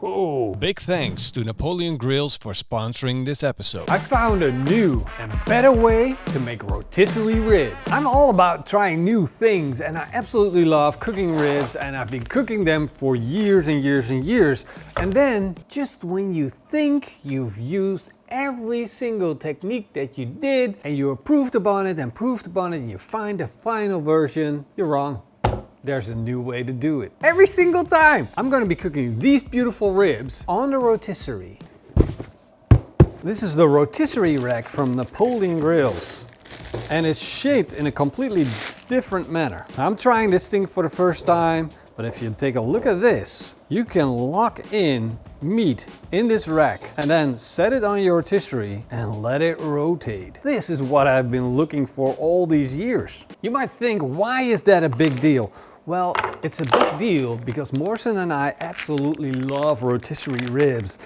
Whoa. Big thanks to Napoleon Grills for sponsoring this episode. I found a new and better way to make rotisserie ribs. I'm all about trying new things and I absolutely love cooking ribs, and I've been cooking them for years and years and years. And then just when you think you've used every single technique that you did and you improved upon it and you find the final version, you're wrong. There's a new way to do it. Every single time. I'm gonna be cooking these beautiful ribs on the rotisserie. This is the rotisserie rack from Napoleon Grills. And it's shaped in a completely different manner. I'm trying this thing for the first time, but if you take a look at this, you can lock in meat in this rack and then set it on your rotisserie and let it rotate. This is what I've been looking for all these years. You might think, why is that a big deal? Well, it's a big deal because Morrison and I absolutely love rotisserie ribs.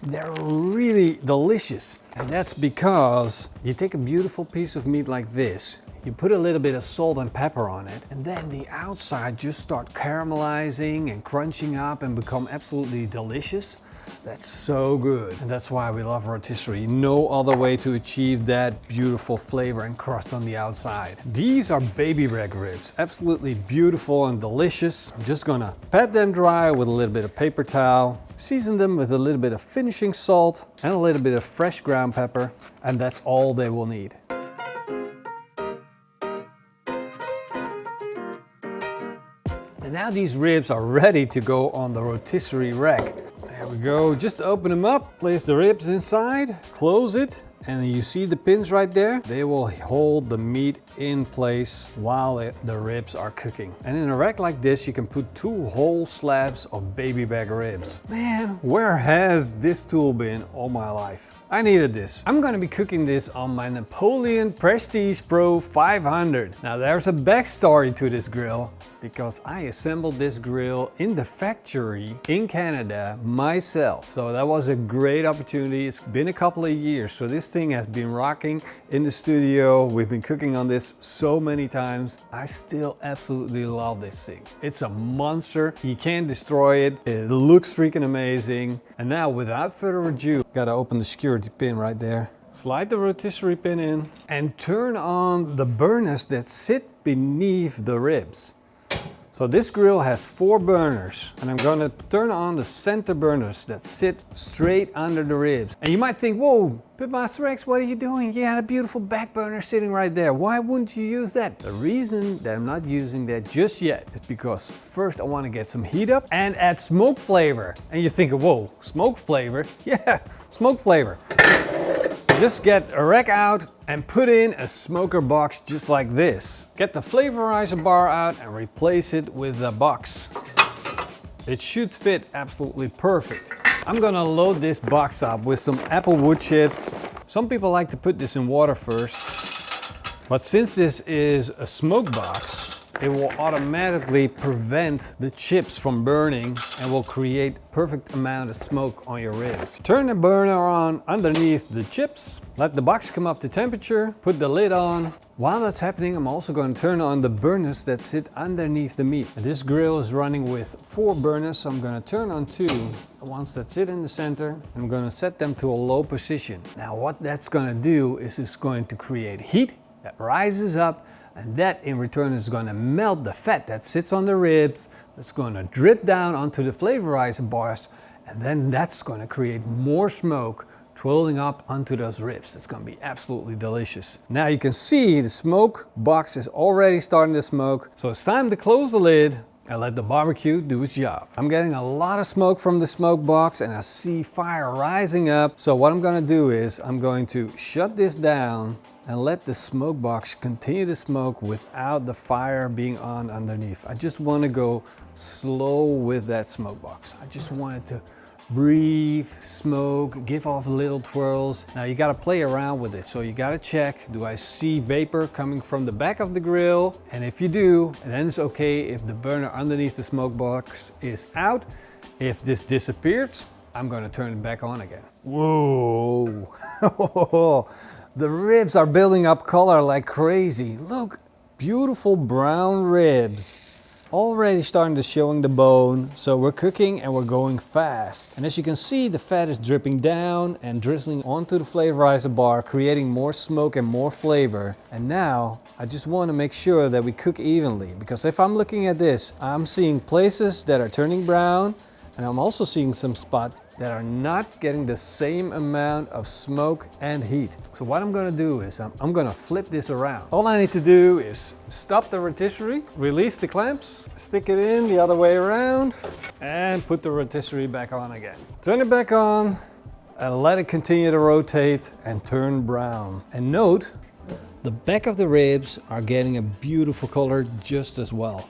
They're really delicious. And that's because you take a beautiful piece of meat like this, you put a little bit of salt and pepper on it, and then the outside just start caramelizing and crunching up and become absolutely delicious. That's so good. And that's why we love rotisserie. No other way to achieve that beautiful flavor and crust on the outside. These are baby back ribs. Absolutely beautiful and delicious. I'm just gonna pat them dry with a little bit of paper towel, season them with a little bit of finishing salt and a little bit of fresh ground pepper, and that's all they will need. And now these ribs are ready to go on the rotisserie rack. There we go, just open them up, place the ribs inside, close it, and you see the pins right there? They will hold the meat in place while the ribs are cooking. And in a rack like this, you can put 2 whole slabs of baby back ribs. Man, where has this tool been all my life? I needed this. I'm gonna be cooking this on my Napoleon Prestige Pro 500. Now there's a backstory to this grill because I assembled this grill in the factory in Canada myself. So that was a great opportunity. It's been a couple of years, so this thing has been rocking in the studio. We've been cooking on this so many times. I still absolutely love this thing. It's a monster. You can't destroy it. It looks freaking amazing. And now without further ado, gotta open the security pin right there. Slide the rotisserie pin in and turn on the burners that sit beneath the ribs. So this grill has 4 burners, and I'm gonna turn on the center burners that sit straight under the ribs. And you might think, whoa, PitmasterX, what are you doing? You had a beautiful back burner sitting right there. Why wouldn't you use that? The reason that I'm not using that just yet is because first I wanna get some heat up and add smoke flavor. And you're thinking, whoa, smoke flavor? Yeah, smoke flavor. Just get a rack out and put in a smoker box just like this. Get the flavorizer bar out and replace it with the box. It should fit absolutely perfect. I'm gonna load this box up with some apple wood chips. Some people like to put this in water first, but since this is a smoke box, it will automatically prevent the chips from burning and will create perfect amount of smoke on your ribs. Turn the burner on underneath the chips, let the box come up to temperature, put the lid on. While that's happening, I'm also going to turn on the burners that sit underneath the meat. And this grill is running with 4 burners, so I'm going to turn on 2. The ones that sit in the center, I'm going to set them to a low position. Now what that's going to do is it's going to create heat that rises up, and that in return is going to melt the fat that sits on the ribs. That's going to drip down onto the flavorizer bars, and then that's going to create more smoke twirling up onto those ribs. That's going to be absolutely delicious. Now you can see the smoke box is already starting to smoke, so it's time to close the lid and let the barbecue do its job. I'm getting a lot of smoke from the smoke box and I see fire rising up. So what I'm going to do is I'm going to shut this down and let the smoke box continue to smoke without the fire being on underneath. I just want to go slow with that smoke box. I just want it to breathe, smoke, give off little twirls. Now you got to play around with it. So you got to check, do I see vapor coming from the back of the grill? And if you do, then it's okay if the burner underneath the smoke box is out. If this disappears, I'm going to turn it back on again. Whoa. The ribs are building up color like crazy. Look, beautiful brown ribs. already starting to showing the bone. So we're cooking and we're going fast. And as you can see, the fat is dripping down and drizzling onto the flavorizer bar, creating more smoke and more flavor. And now I just want to make sure that we cook evenly, because if I'm looking at this, I'm seeing places that are turning brown, and I'm also seeing some spots that are not getting the same amount of smoke and heat. So what I'm gonna do is I'm gonna flip this around. All I need to do is stop the rotisserie, release the clamps, stick it in the other way around, and put the rotisserie back on again. Turn it back on and let it continue to rotate and turn brown. And note, the back of the ribs are getting a beautiful color just as well.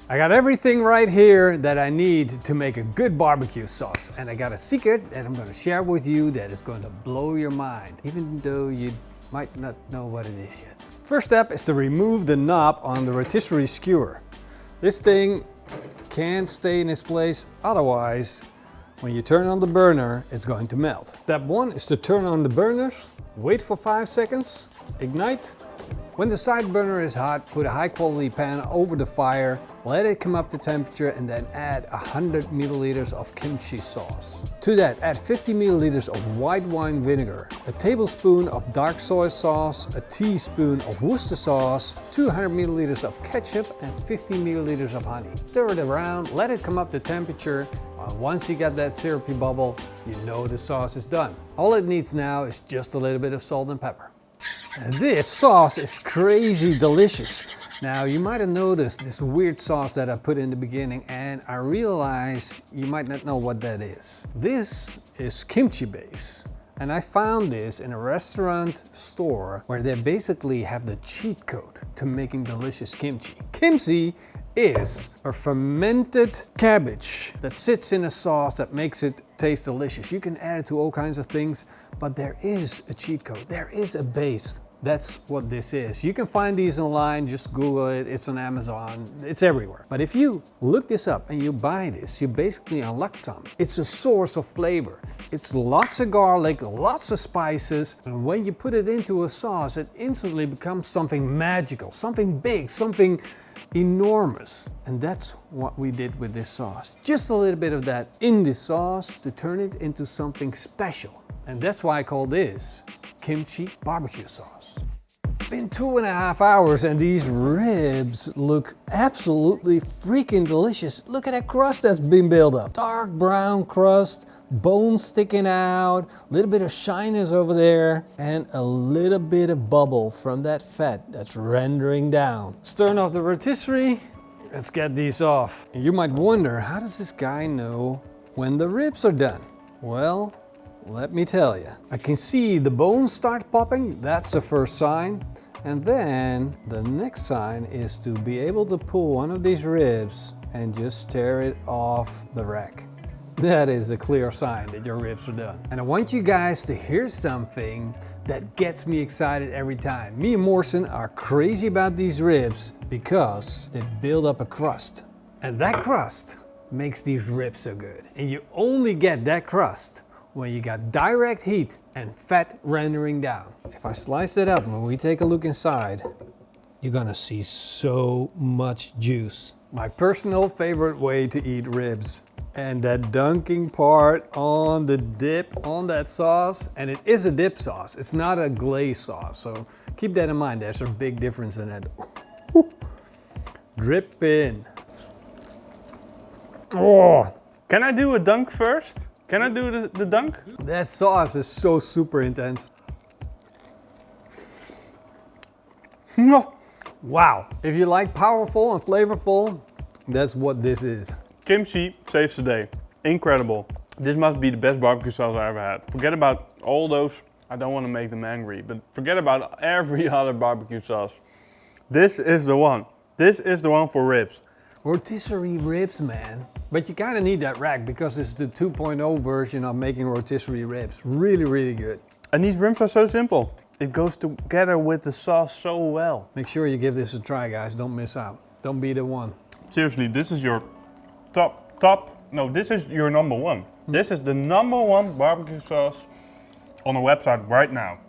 I got everything right here that I need to make a good barbecue sauce. And I got a secret that I'm going to share with you that is going to blow your mind, even though you might not know what it is yet. First step is to remove the knob on the rotisserie skewer. This thing can't stay in its place, otherwise when you turn on the burner, it's going to melt. Step 1 is to turn on the burners, wait for 5 seconds, ignite. When the side burner is hot, put a high quality pan over the fire, let it come up to temperature, and then add 100 milliliters of kimchi sauce. To that, add 50 milliliters of white wine vinegar, a tablespoon of dark soy sauce, a teaspoon of Worcester sauce, 200 milliliters of ketchup, and 50 milliliters of honey. Stir it around, let it come up to temperature. Once you got that syrupy bubble, you know the sauce is done. All it needs now is just a little bit of salt and pepper. And this sauce is crazy delicious. Now you might have noticed this weird sauce that I put in the beginning, and I realize you might not know what that is. This is kimchi base. And I found this in a restaurant store where they basically have the cheat code to making delicious kimchi. Kimchi is a fermented cabbage that sits in a sauce that makes it taste delicious. You can add it to all kinds of things, but there is a cheat code. There is a base. That's what this is. You can find these online, just Google it, it's on Amazon, it's everywhere. But if you look this up and you buy this, you basically unlock some. It's a source of flavor. It's lots of garlic, lots of spices, and when you put it into a sauce, it instantly becomes something magical, something big, something enormous. And that's what we did with this sauce. Just a little bit of that in the sauce to turn it into something special. And that's why I call this kimchi barbecue sauce. Been 2.5 hours and these ribs look absolutely freaking delicious. Look at that crust that's been built up. Dark brown crust, bones sticking out, a little bit of shyness over there, and a little bit of bubble from that fat that's rendering down. Let's turn off the rotisserie. Let's get these off. And you might wonder, how does this guy know when the ribs are done? Well, let me tell you. I can see the bones start popping. That's the first sign. And then the next sign is to be able to pull one of these ribs and just tear it off the rack. That is a clear sign that your ribs are done. And I want you guys to hear something that gets me excited every time. Me and Morrison are crazy about these ribs because they build up a crust. And that crust makes these ribs so good. And you only get that crust when you got direct heat and fat rendering down. If I slice it up and we take a look inside, you're gonna see so much juice. My personal favorite way to eat ribs. And that dunking part on the dip, on that sauce, and it is a dip sauce. It's not a glaze sauce, so keep that in mind. There's a big difference in that. Drip in. Oh, can I do a dunk first? Can I do the dunk? That sauce is so super intense. No. Wow. If you like powerful and flavorful, that's what this is. Kimchi saves the day. Incredible. This must be the best barbecue sauce I ever had. Forget about all those, I don't want to make them angry, but forget about every other barbecue sauce. This is the one. This is the one for ribs. Rotisserie ribs, man. But you kind of need that rack because it's the 2.0 version of making rotisserie ribs. Really, really good. And these ribs are so simple. It goes together with the sauce so well. Make sure you give this a try, guys. Don't miss out. Don't be the one. Seriously, this is your this is your number one. This is the number one barbecue sauce on the website right now.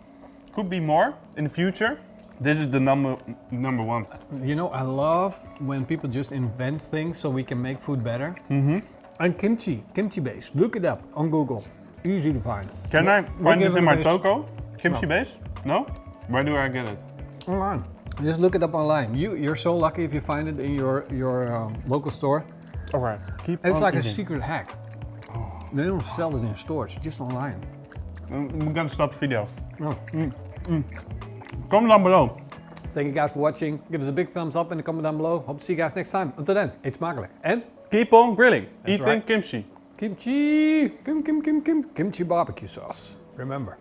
Could be more in the future, This is the number one. You know, I love when people just invent things so we can make food better. And kimchi base. Look it up on Google. Easy to find. Can I find this in my base. toko? Kimchi No. base? No? Where do I get it? Online. Just look it up online. You're so lucky if you find it in your local store. Alright. It's like a secret hack. They don't sell it in stores, just online. We're gonna stop the video. Oh. Comment down below. Thank you guys for watching. Give us a big thumbs up in the comment down below. Hope to see you guys next time. Until then, eet smakelijk. And Keep on grilling. That's Eating right. kimchi. kimchi barbecue sauce. Remember.